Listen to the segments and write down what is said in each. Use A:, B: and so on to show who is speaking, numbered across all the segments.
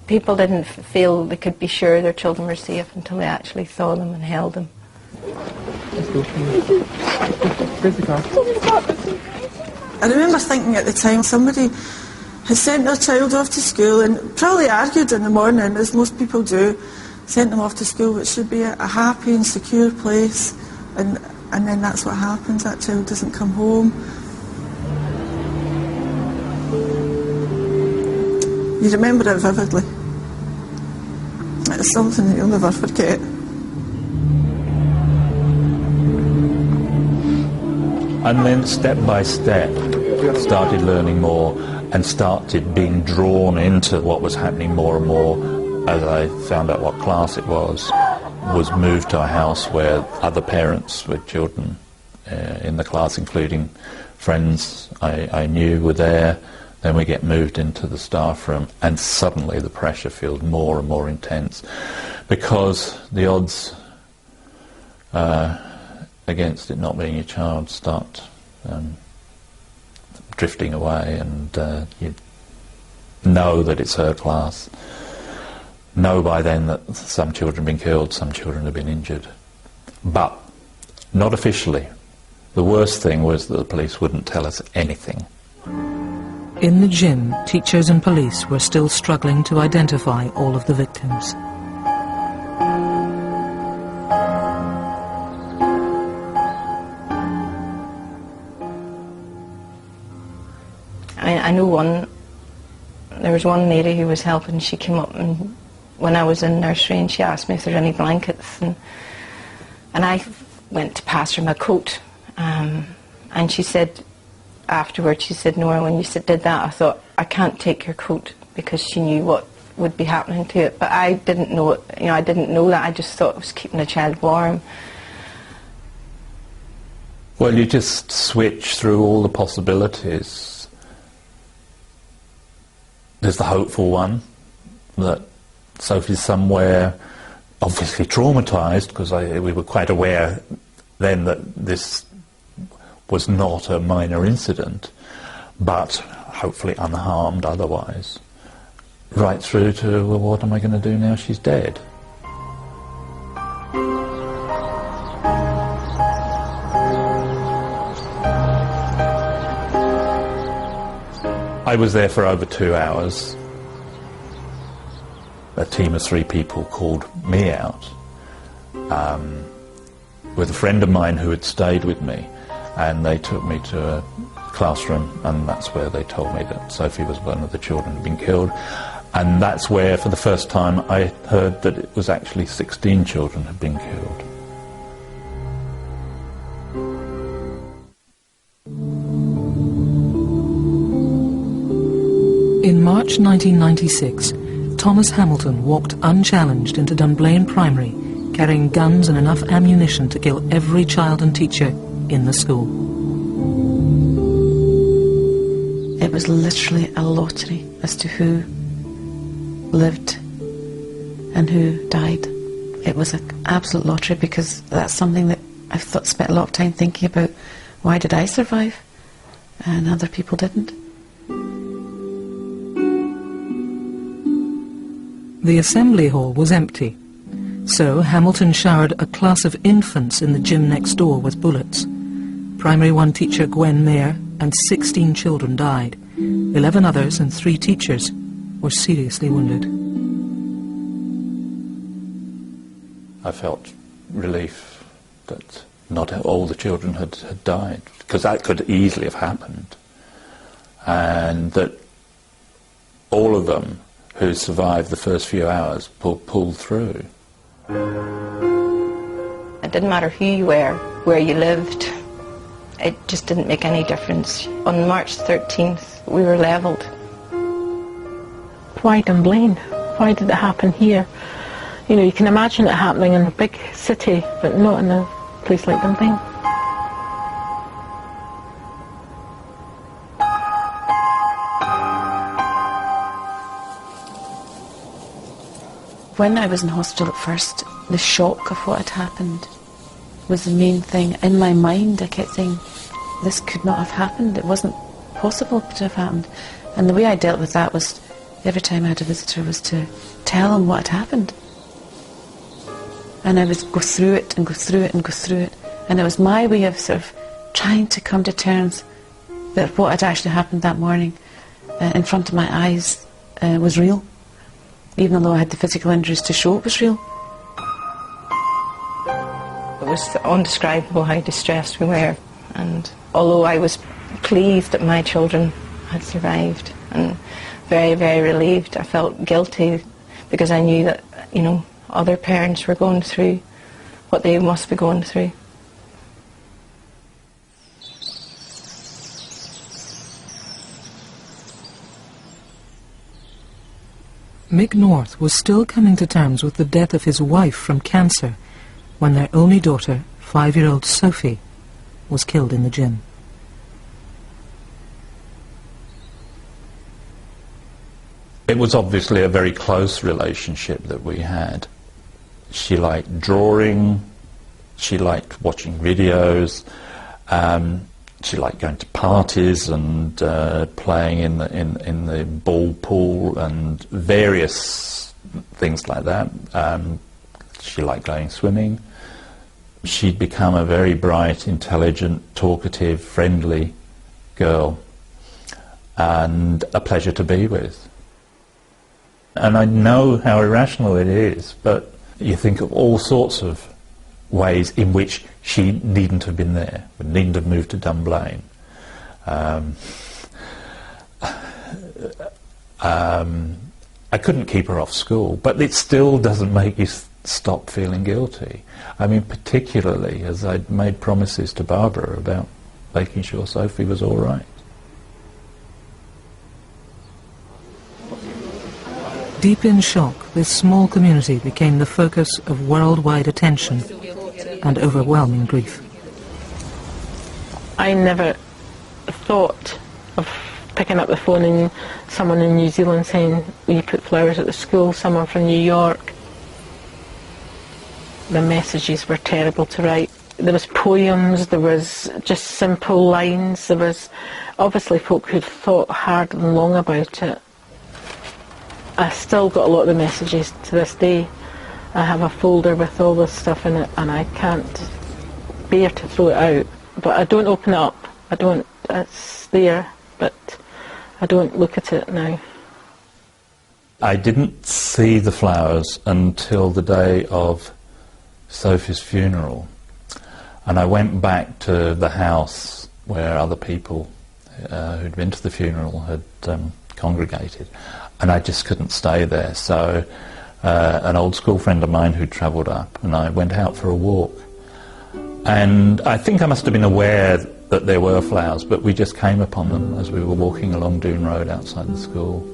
A: People didn't feel they could be sure their children were safe until they actually saw them and held them.
B: I remember thinking at the time somebody had sent their child off to school and probably argued in the morning, as most people do, sent them off to school, which should be a happy and secure place, and then that's what happens, that child doesn't come home. You remember it vividly. It's something that you'll never forget.
C: And then step by step started learning more and started being drawn into what was happening more and more as I found out what class it was moved to a house where other parents with children in the class, including friends I knew were there. Then we get moved into the staff room, and suddenly the pressure feels more and more intense because the odds against it not being your child start drifting away, and you know that it's her class. Know by then that some children have been killed, some children have been injured. But not officially. The worst thing was that the police wouldn't tell us anything.
D: In the gym, teachers and police were still struggling to identify all of the victims.
A: I know there was one lady who was helping. She came up and when I was in nursery, and she asked me if there were any blankets, and I went to pass her my coat, and she said afterwards, she said, "Nora, when you did that, I thought, I can't take your coat," because she knew what would be happening to it. But I didn't know it, I didn't know that. I just thought it was keeping the child warm.
C: Well, you just switch through all the possibilities. There's the hopeful one, that Sophie's somewhere obviously traumatised, because we were quite aware then that this was not a minor incident, but hopefully unharmed otherwise. Right through to, well, what am I going to do now she's dead? I was there for over 2 hours. A team of 3 people called me out with a friend of mine who had stayed with me, and they took me to a classroom, and that's where they told me that Sophie was one of the children who had been killed. And that's where, for the first time, I heard that it was actually 16 children had been killed.
D: In March 1996, Thomas Hamilton walked unchallenged into Dunblane Primary, carrying guns and enough ammunition to kill every child and teacher in the school.
E: It was literally a lottery as to who lived and who died. It was an absolute lottery, because that's something that I've spent a lot of time thinking about. Why did I survive and other people didn't?
D: The assembly hall was empty, so Hamilton showered a class of infants in the gym next door with bullets. Primary 1 teacher Gwen Mayer and 16 children died. 11 others and 3 teachers were seriously wounded.
C: I felt relief that not all the children had died, because that could easily have happened, and that all of them who survived the first few hours pulled through.
A: It didn't matter who you were, where you lived. It just didn't make any difference. On March 13th, we were levelled.
F: Why Dunblane? Why did it happen here? You can imagine it happening in a big city, but not in a place like Dunblane.
E: When I was in hospital at first, the shock of what had happened was the main thing. In my mind, I kept saying, this could not have happened. It wasn't possible to have happened. And the way I dealt with that was every time I had a visitor was to tell them what had happened. And I would go through it and go through it and go through it. And it was my way of sort of trying to come to terms that what had actually happened that morning in front of my eyes was real, even though I had the physical injuries to show it was real.
A: It was undescribable how distressed we were, and although I was pleased that my children had survived and very, very relieved, I felt guilty because I knew that, you know, other parents were going through what they must be going through.
D: Mick North was still coming to terms with the death of his wife from cancer when their only daughter, 5-year-old Sophie, was killed in the gym.
C: It was obviously a very close relationship that we had. She liked drawing, she liked watching videos, she liked going to parties and playing in the ball pool and various things like that. She liked going swimming. She'd become a very bright, intelligent, talkative, friendly girl, and a pleasure to be with. And I know how irrational it is, but you think of all sorts of ways in which she needn't have been there, needn't have moved to Dunblane. I couldn't keep her off school, but it still doesn't make you stop feeling guilty. I mean, particularly as I'd made promises to Barbara about making sure Sophie was all right.
D: Deep in shock, this small community became the focus of worldwide attention and overwhelming grief.
F: I never thought of picking up the phone and someone in New Zealand saying, will you put flowers at the school, someone from New York. The messages were terrible to write. There was poems, there was just simple lines, there was obviously folk who'd thought hard and long about it. I still got a lot of the messages to this day. I have a folder with all this stuff in it and I can't bear to throw it out. But I don't open it up. I don't, it's there, but I don't look at it now.
C: I didn't see the flowers until the day of Sophie's funeral. And I went back to the house where other people who'd been to the funeral had congregated. And I just couldn't stay there. So an old school friend of mine who'd travelled up and I went out for a walk. And I think I must have been aware that there were flowers, but we just came upon them as we were walking along Doon Road outside the school.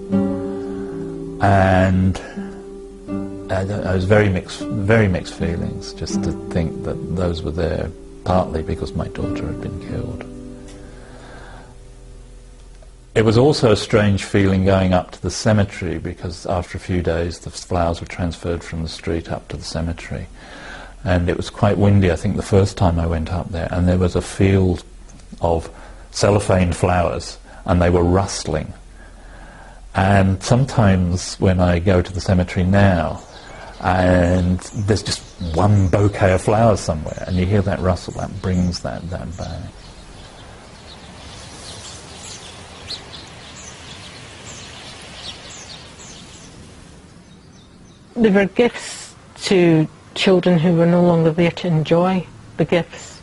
C: And I was very mixed feelings just to think that those were there, partly because my daughter had been killed. It was also a strange feeling going up to the cemetery, because after a few days the flowers were transferred from the street up to the cemetery. And it was quite windy, I think, the first time I went up there, and there was a field of cellophane flowers, and they were rustling. And sometimes when I go to the cemetery now, and there's just one bouquet of flowers somewhere, and you hear that rustle, that brings that back.
F: They were gifts to children who were no longer there to enjoy the gifts.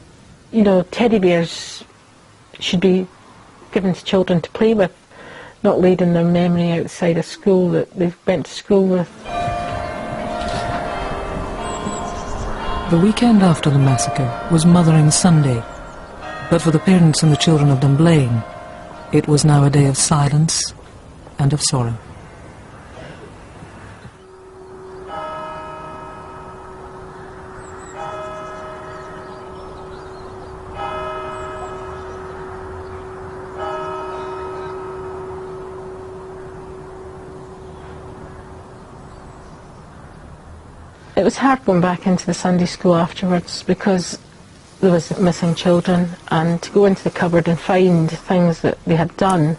F: You know, teddy bears should be given to children to play with, not laid in their memory outside a school that they've went to school with.
D: The weekend after the massacre was Mothering Sunday, but for the parents and the children of Dunblane, it was now a day of silence and of sorrow.
F: It was hard going back into the Sunday school afterwards because there was missing children, and to go into the cupboard and find things that they had done